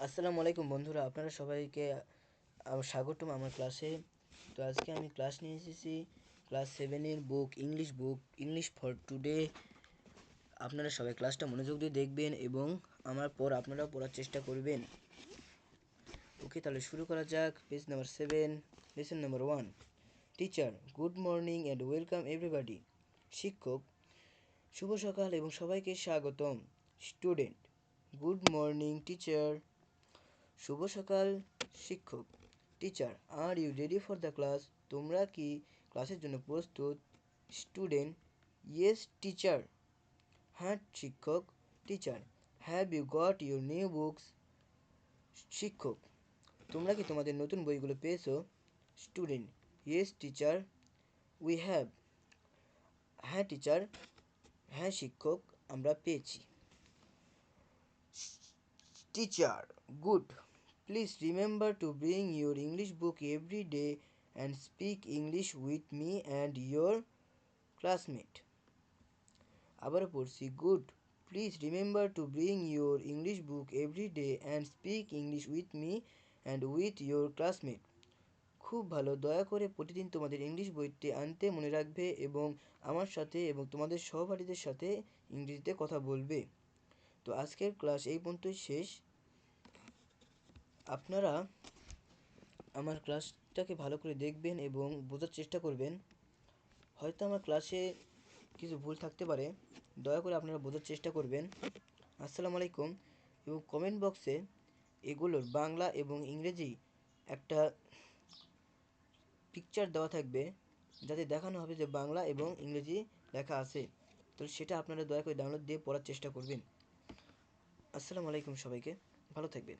আসসালামু আলাইকুম বন্ধুরা, আপনারা সবাইকে স্বাগতম আমার ক্লাসে। তো আজকে আমি ক্লাস নিয়ে এসেছি ক্লাস 7-এর বুক ইংলিশ ফর টুডে। আপনারা সবাই ক্লাসটা মনোযোগ দিয়ে দেখবেন এবং আমার পর আপনারাও পড়ার চেষ্টা করবেন। ওকে, তাহলে শুরু করা যাক। Page number 7, lesson number 1। Teacher, good morning and welcome everybody. শিক্ষক, শুভ সকাল এবং সবাইকে স্বাগতম। Student, good morning teacher. শুভ সকাল শিক্ষক। Teacher, are you ready for the class? তোমরা কি ক্লাসের জন্য প্রস্তুত? Student, yes teacher. হ্যাঁ শিক্ষক। Teacher, have you got your new books? শিক্ষক, তোমরা কি তোমাদের নতুন বইগুলো পেয়েছো? Student, yes teacher, we have. হ্যাঁ টিচার, হ্যাঁ শিক্ষক, আমরা পেয়েছি। Teacher, good. Please remember to bring your English book every day and speak English with me and your classmate. আবারও পড়ছি, good. Please remember to bring your English book every day and speak English with me and with your classmate. খুব ভালো, দয়া করে প্রতিদিন তোমাদের English বইটি আনতে মনে রাখবে এবং আমার সাথে এবং তোমাদের সহপাঠীদের সাথে ইংরেজিতে কথা বলবে। তো আজকের ক্লাস এই পর্যন্তই শেষ। আপনারা আমার ক্লাসটাকে ভালো করে দেখবেন এবং বোঝার চেষ্টা করবেন। হয়তো আমার ক্লাসে কিছু ভুল থাকতে পারে, দয়া করে আপনারা বোঝার চেষ্টা করবেন। আসসালামু আলাইকুম। এবং কমেন্ট বক্সে এগুলোর বাংলা এবং ইংরেজি একটা পিকচার দেওয়া থাকবে, যাতে দেখানো হবে যে বাংলা এবং ইংরেজি লেখা আছে। তো সেটা আপনারা দয়া করে ডাউনলোড দিয়ে পড়ার চেষ্টা করবেন। আসসালামু আলাইকুম, সবাইকে ভালো থাকবেন।